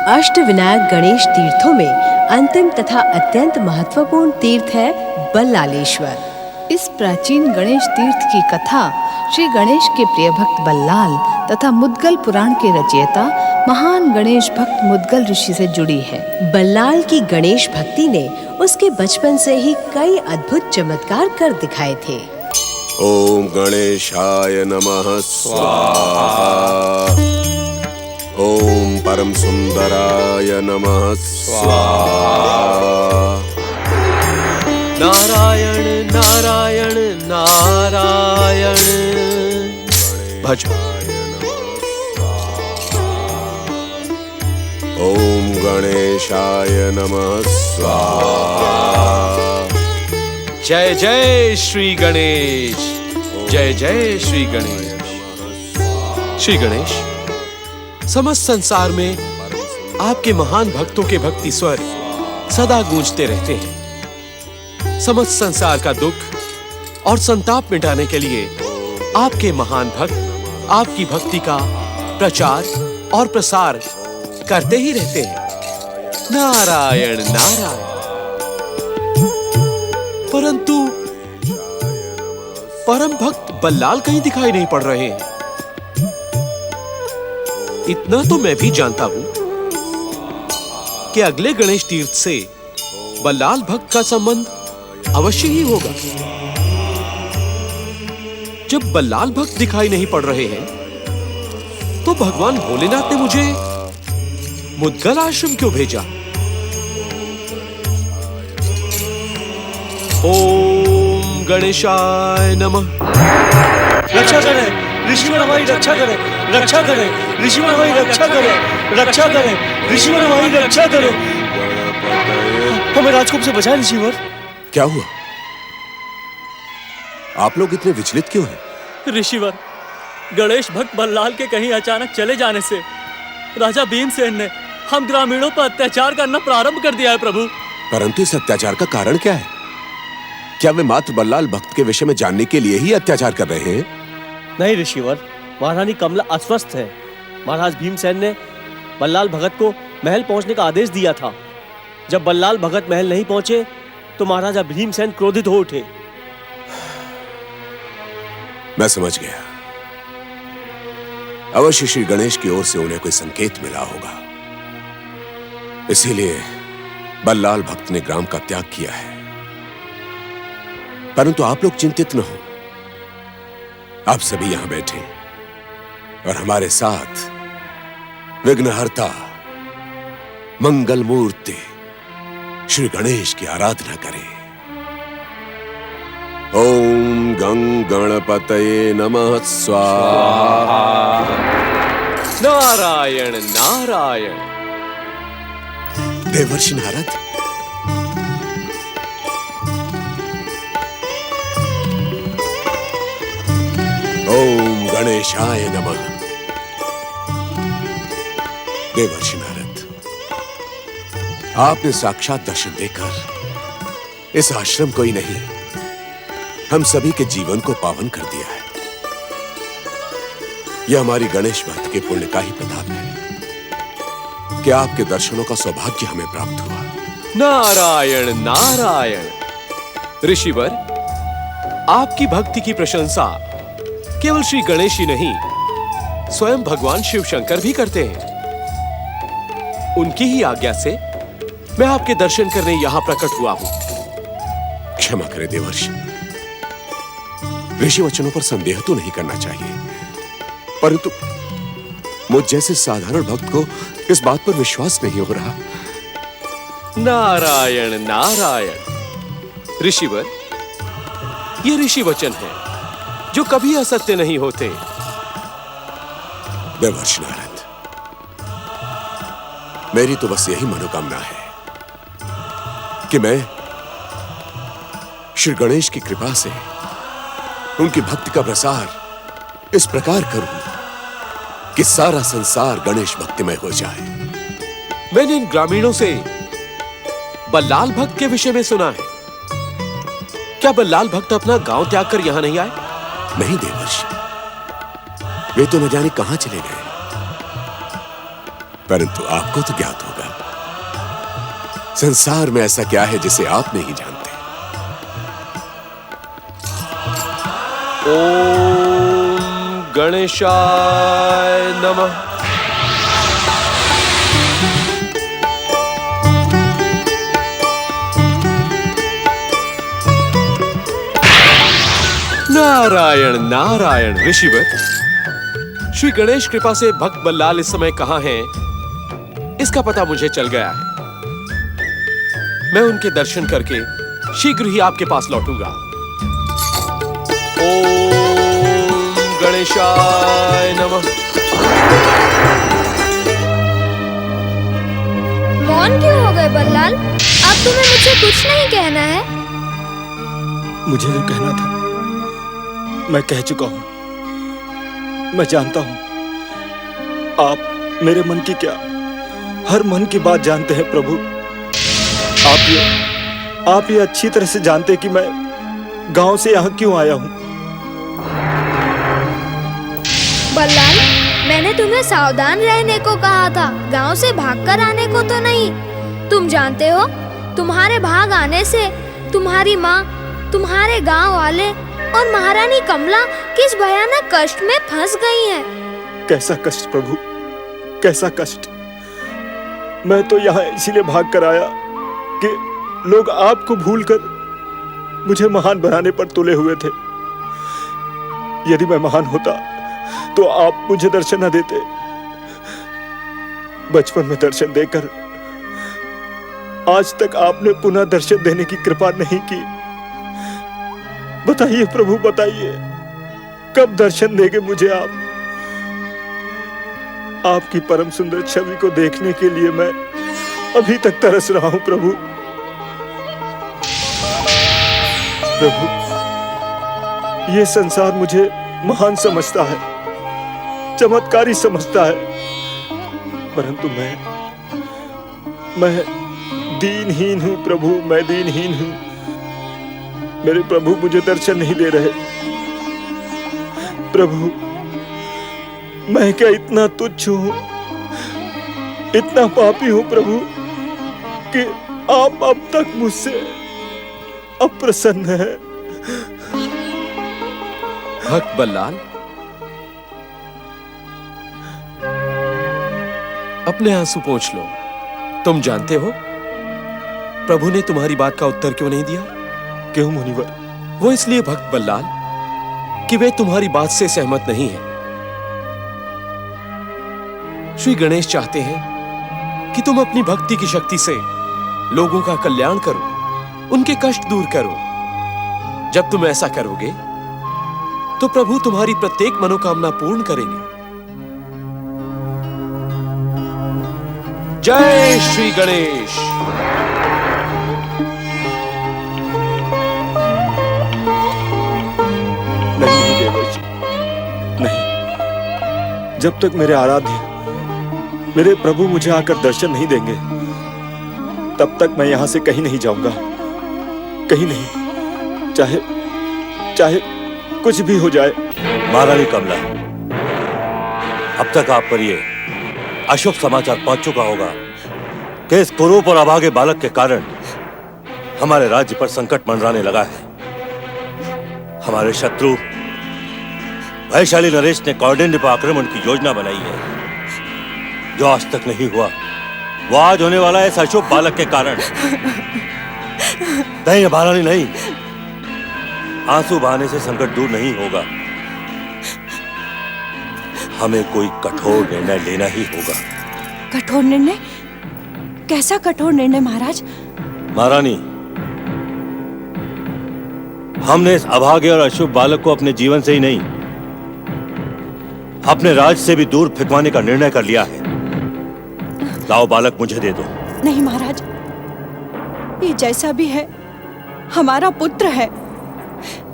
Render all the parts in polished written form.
अष्टविनायक गणेश तीर्थों में अंतिम तथा अत्यंत महत्वपूर्ण तीर्थ है बल्लालेश्वर। इस प्राचीन गणेश तीर्थ की कथा श्री गणेश के प्रिय भक्त बल्लाल तथा मुद्गल पुराण के रचयिता महान गणेश भक्त मुद्गल ऋषि से जुड़ी है। बल्लाल की गणेश भक्ति ने उसके बचपन से ही कई अद्भुत चमत्कार कर दिखाए थे। ओम गणेशाय नमः स्वाहा। ओम परम सुंदराय नमः स्वाहा। नारायण नारायण नारायण भज। ओम गणेशाय नमः स्वाहा। जय जय श्री गणेश, जय जय श्री गणेश। श्री गणेश, समस्त संसार में आपके महान भक्तों के भक्ति स्वर सदा गूंजते रहते हैं। समस्त संसार का दुख और संताप मिटाने के लिए आपके महान भक्त आपकी भक्ति का प्रचार और प्रसार करते ही रहते हैं। नारायण नारायण। परंतु परम भक्त बल्लाल कहीं दिखाई नहीं पड़ रहे हैं। इतना तो मैं भी जानता हूं कि अगले गणेश तीर्थ से बल्लाल भक्त का संबंध अवश्य ही होगा। जब बल्लाल भक्त दिखाई नहीं पड़ रहे हैं तो भगवान भोलेनाथ ने मुझे मुद्गल आश्रम क्यों भेजा? ओम गणेशाय नमः। रक्षा करें ऋषिवर, हमारी रक्षा करें, रक्षा करें ऋषिवर, हमारी रक्षा करें, रक्षा करें ऋषिवर, हमारी रक्षा करें। हमें राजकुप से बचाएं ऋषिवर। क्या हुआ? आप लोग इतने विचलित क्यों हैं? ऋषिवर, गणेश भक्त बल्लाल के कहीं अचानक चले जाने से राजा भीमसेन ने हम ग्रामीणों पर अत्याचार करना प्रारंभ कर दिया है प्रभु। परंतु इस अत्याचार का कारण क्या है? क्या वे मात्र बल्लाल भक्त के विषय में जानने के लिए ही अत्याचार कर रहे हैं? नहीं ऋषिवर, महारानी कमला अस्वस्थ है। महाराज भीमसेन ने बल्लाल भगत को महल पहुंचने का आदेश दिया था। जब बल्लाल भगत महल नहीं पहुंचे तो महाराजा भीमसेन क्रोधित हो उठे। मैं समझ गया। अवश्य श्री गणेश की ओर से उन्हें कोई संकेत मिला होगा, इसीलिए बल्लाल भक्त ने ग्राम का त्याग किया है। परंतु आप लोग चिंतित न हो। आप सभी यहां बैठे और हमारे साथ विघ्नहर्ता मंगल मूर्ति श्री गणेश की आराधना करें। ओम गं गणपतये नमः स्वाहा। नारायण नारायण। देवर्षि नारद, ओम गणेशाय नमः। देवर्षि नारद, आपने साक्षात दर्शन देकर इस आश्रम को ही नहीं, हम सभी के जीवन को पावन कर दिया है। यह हमारी गणेश भक्त के पुण्य का ही प्रताप है कि आपके दर्शनों का सौभाग्य हमें प्राप्त हुआ। नारायण नारायण। ऋषिवर, आपकी भक्ति की प्रशंसा केवल श्री गणेश ही नहीं, स्वयं भगवान शिव शंकर भी करते हैं। उनकी ही आज्ञा से मैं आपके दर्शन करने यहां प्रकट हुआ हूं। क्षमा करें देवर्षि, ऋषि वचनों पर संदेह तो नहीं करना चाहिए, परंतु मुझ जैसे साधारण भक्त को इस बात पर विश्वास नहीं हो रहा। नारायण नारायण। ऋषिवर, ये ऋषि वचन है जो कभी असत्य नहीं होते। देवर्षि नारद, मेरी तो बस यही मनोकामना है कि मैं श्री गणेश की कृपा से उनकी भक्ति का प्रसार इस प्रकार करूं कि सारा संसार गणेश भक्तिमय हो जाए। मैंने इन ग्रामीणों से बल्लाल भक्त के विषय में सुना है। क्या बल्लाल भक्त अपना गांव त्याग कर यहां नहीं आए? नहीं देवर्षि, वे तो न जाने कहां चले गए। परंतु आपको तो ज्ञात होगा, संसार में ऐसा क्या है जिसे आप नहीं जानते। ओम गणेशाय नमः। नारायण नारायण। ऋषिवर, श्री गणेश कृपा से भक्त बल्लाल इस समय कहां हैं, इसका पता मुझे चल गया है। मैं उनके दर्शन करके शीघ्र ही आपके पास लौटूंगा। ओम गणेशाय नमः। मौन क्यों हो गए बल्लाल? अब तुम्हें मुझसे कुछ नहीं कहना है? मुझे जो कहना था मैं कह चुका हूं। मैं जानता हूं आप मेरे मन की क्या, हर मन की बात जानते हैं प्रभु। आप ये अच्छी तरह से जानते कि मैं गांव से यहाँ क्यों आया हूं। बल्लाल, मैंने तुम्हें सावधान रहने को कहा था, गांव से भागकर आने को तो नहीं। तुम जानते हो, तुम्हारे भाग आने से तुम्हारी माँ, तुम्हारे गांव वाले और महारानी कमला किस भयानक कष्ट में फंस गई हैं। कैसा कष्ट प्रभु, कैसा कष्ट। मैं तो यहाँ इसीलिए भाग कर आया कि लोग आपको भूलकर मुझे महान बनाने पर तुले हुए थे। यदि मैं महान होता तो आप मुझे दर्शन न देते। बचपन में दर्शन देकर आज तक आपने पुनः दर्शन देने की कृपा नहीं की। बताइए प्रभु, बताइए कब दर्शन देंगे मुझे आप। आपकी परम सुंदर छवि को देखने के लिए मैं अभी तक तरस रहा हूं प्रभु। प्रभु, ये संसार मुझे महान समझता है, चमत्कारी समझता है, परंतु मैं दीनहीन हूं प्रभु, मैं दीनहीन हूं। मेरे प्रभु मुझे दर्शन नहीं दे रहे। प्रभु, मैं क्या इतना तुच्छ हूं, इतना पापी हूं प्रभु कि आप अब तक मुझसे अप्रसन्न हैं। भक्त बल्लाल, अपने आंसू पोंछ लो। तुम जानते हो प्रभु ने तुम्हारी बात का उत्तर क्यों नहीं दिया? क्यों मुनिवर? वो इसलिए भक्त बल्लाल कि वे तुम्हारी बात से सहमत नहीं हैं। श्री गणेश चाहते हैं कि तुम अपनी भक्ति की शक्ति से लोगों का कल्याण करो, उनके कष्ट दूर करो। जब तुम ऐसा करोगे तो प्रभु तुम्हारी प्रत्येक मनोकामना पूर्ण करेंगे। जय श्री गणेश। नहीं देवर्षि, नहीं। जब तक मेरे आराध्य, मेरे प्रभु मुझे आकर दर्शन नहीं देंगे, तब तक मैं यहां से कहीं नहीं जाऊंगा, कहीं नहीं, चाहे कुछ भी हो जाए। महारानी कमला, अब तक आप पर ये अशुभ समाचार पहुंच चुका होगा कि इस कुरूप और अभागे बालक के कारण हमारे राज्य पर संकट मंडराने लगा है। हमारे शत्रु वैशाली नरेश ने कौंडिन्य पर आक्रमण की योजना बनाई है, जो आज तक नहीं हुआ वो आज होने वाला है इस अशुभ बालक के कारण। नहीं महारानी, नहीं, आंसू बहाने से संकट दूर नहीं होगा। हमें कोई कठोर निर्णय लेना ही होगा। कठोर निर्णय? कैसा कठोर निर्णय महाराज? महारानी, हमने इस अभागे और अशुभ बालक को अपने जीवन से ही नहीं, अपने राज से भी दूर फेंकवाने का निर्णय कर लिया है। लाओ बालक मुझे दे दो। नहीं महाराज, ये जैसा भी है हमारा पुत्र है,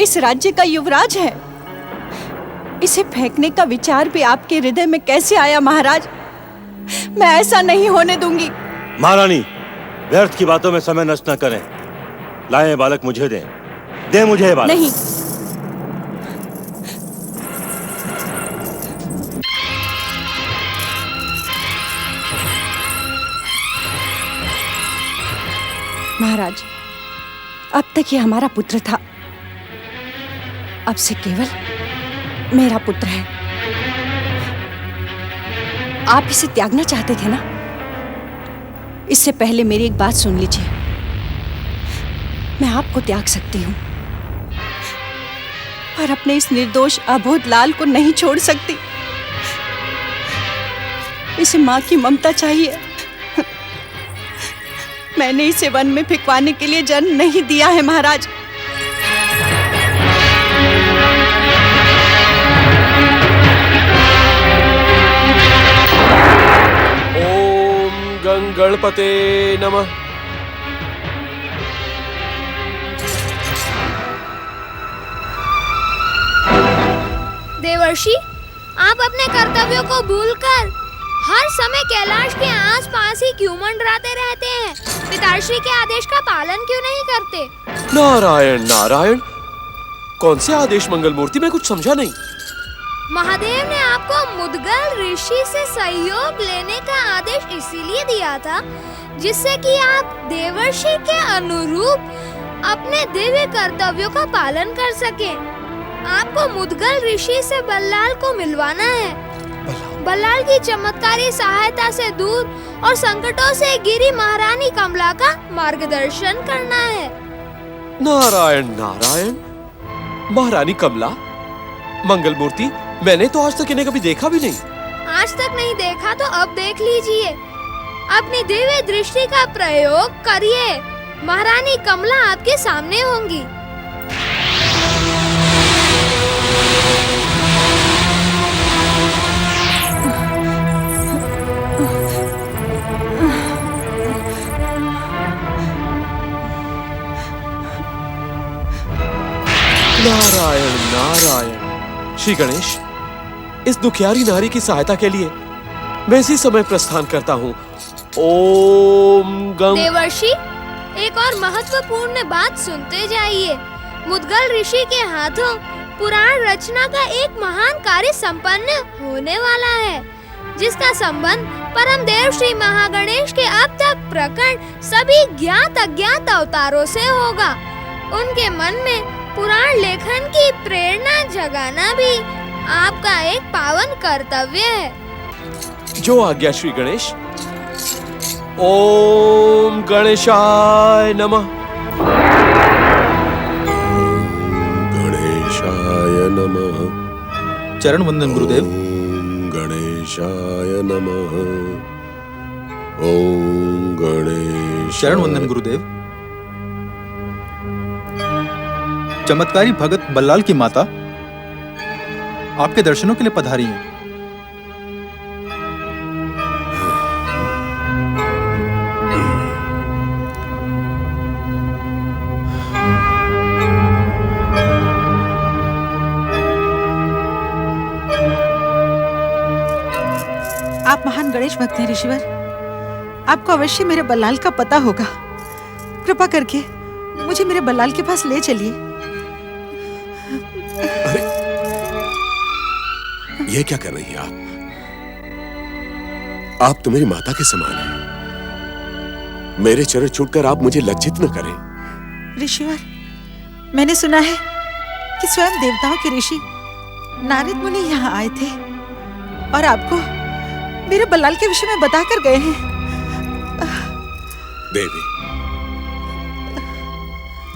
इस राज्य का युवराज है। इसे फेंकने का विचार भी आपके हृदय में कैसे आया महाराज? मैं ऐसा नहीं होने दूंगी। महारानी, व्यर्थ की बातों में समय नष्ट न करें। लाएं बालक मुझे दें, दे मुझे बालक। नहीं, महाराज, अब तक ये हमारा पुत्र था, अब से केवल मेरा पुत्र है। आप इसे त्यागना चाहते थे ना? इससे पहले मेरी एक बात सुन लीजिए। मैं आपको त्याग सकती हूँ, पर अपने इस निर्दोष अबोध लाल को नहीं छोड़ सकती। इसे माँ की ममता चाहिए। मैंने इसे वन में फेंकवाने के लिए जन्म नहीं दिया है महाराज। ओम गंगणपते नमः। देवर्षि, आप अपने कर्तव्यों को भूलकर हर समय कैलाश के आसपास ही क्यों मंडराते रहते हैं? पिताश्री के आदेश का पालन क्यों नहीं करते? नारायण नारायण, कौन से आदेश मंगल मूर्ति? मैं कुछ समझा नहीं। महादेव ने आपको मुद्गल ऋषि से सहयोग लेने का आदेश इसीलिए दिया था जिससे कि आप देवर्षि के अनुरूप अपने दिव्य कर्तव्यों का पालन कर सकें। आपको मुद्गल ऋषि से बल्लाल को मिलवाना है। बल्लाल की चमत्कारी सहायता से दूर और संकटों से घिरी महारानी कमला का मार्गदर्शन करना है। नारायण नारायण, महारानी कमला, मंगल मूर्ति, मैंने तो आज तक इन्हें कभी देखा भी नहीं। आज तक नहीं देखा तो अब देख लीजिए। अपनी दिव्य दृष्टि का प्रयोग करिए। महारानी कमला आपके सामने होंगी। नारायण नारायण। श्री गणेश, इस दुखियारी नारी की सहायता के लिए मैं इसी समय प्रस्थान करता हूँ। ओम गंग। देवर्षि, एक और महत्वपूर्ण बात सुनते जाइए। मुद्गल ऋषि के हाथों पुराण रचना का एक महान कार्य संपन्न होने वाला है, जिसका संबंध परम देव श्री महागणेश के अब तक प्रकट सभी ज्ञात अज्ञात अवतारों से होगा। उनके मन में पुराण लेखन की प्रेरणा जगाना भी आपका एक पावन कर्तव्य है। जो आज्ञा श्री गणेश। ओम गणेशाय नमः। गणेशाय नमः। चरण वंदन गुरुदेव। ओम गणेशाय नमः। ओम गणेश। चरण वंदन गुरुदेव। चमत्कारी भगत बल्लाल की माता आपके दर्शनों के लिए पधारी हैं। आप महान गणेश भक्त हैं ऋषिवर। आपको अवश्य मेरे बल्लाल का पता होगा। कृपा करके मुझे मेरे बल्लाल के पास ले चलिए। ये क्या कर रही हैं आप तो मेरी माता के समान हैं। मेरे चरण छूटकर आप मुझे लज्जित न करें। ऋषिवर, मैंने सुना है कि स्वयं देवताओं के ऋषि नारद मुनि यहाँ आए थे और आपको मेरे बल्लाल के विषय में बताकर गए हैं। देवी,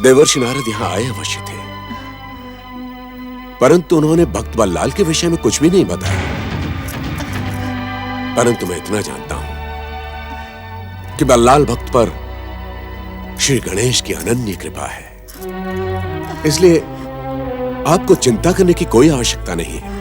देवर्षि नारद यहाँ आए अवश्य थे, परंतु उन्होंने भक्त बल्लाल के विषय में कुछ भी नहीं बताया। परंतु मैं इतना जानता हूं कि बल्लाल भक्त पर श्री गणेश की अनन्य कृपा है, इसलिए आपको चिंता करने की कोई आवश्यकता नहीं है।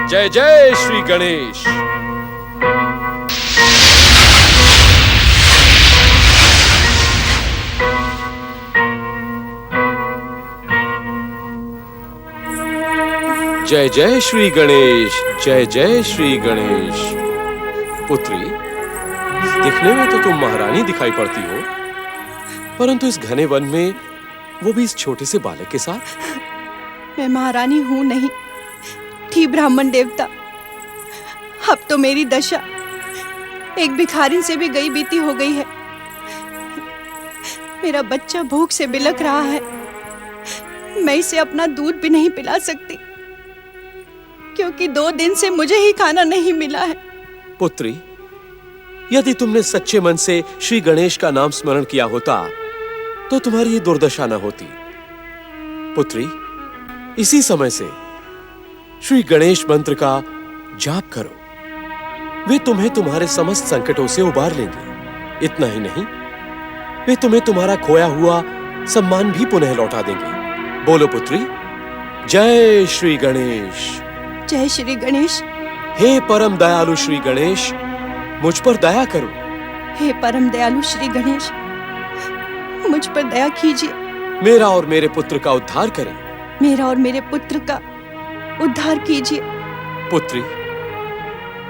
जय जय श्री गणेश। जय जय श्री गणेश। जय जय श्री गणेश। पुत्री, दिखने में तो तुम महारानी दिखाई पड़ती हो, परंतु इस घने वन में, वो भी इस छोटे से बालक के साथ। मैं महारानी हूं नहीं, थी ब्राह्मण देवता। अब तो मेरी दशा एक भिखारिन से भी गई बीती हो गई है। मेरा बच्चा भूख से बिलख रहा है, मैं इसे अपना दूध भी नहीं पिला सकती, क्योंकि 2 दिन से मुझे ही खाना नहीं मिला है। पुत्री, यदि तुमने सच्चे मन से श्री गणेश का नाम स्मरण किया होता तो तुम्हारी ये दुर्दशा न होती। पुत्री, इसी समय से श्री गणेश मंत्र का जाप करो, वे तुम्हें तुम्हारे समस्त संकटों से उबार लेंगे। इतना ही नहीं, वे तुम्हें तुम्हारा खोया हुआ सम्मान भी पुनः लौटा देंगे। बोलो पुत्री, जय श्री गणेश। जय श्री गणेश। हे परम दयालु श्री गणेश, मुझ पर दया करो। हे परम दयालु श्री गणेश, मुझ पर दया कीजिए। मेरा और मेरे पुत्र का उद्धार करें। मेरा और मेरे पुत्र का उद्धार कीजिए। पुत्री,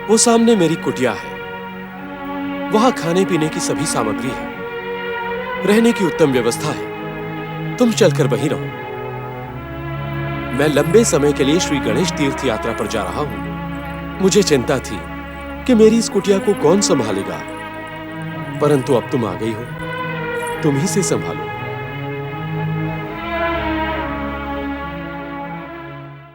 वो सामने मेरी कुटिया है, वहां खाने पीने की सभी सामग्री है, रहने की उत्तम व्यवस्था है। तुम चलकर वहीं रहो। मैं लंबे समय के लिए श्री गणेश तीर्थ यात्रा पर जा रहा हूं। मुझे चिंता थी कि मेरी इस कुटिया को कौन संभालेगा, परंतु अब तुम आ गई हो, तुम ही से संभालो।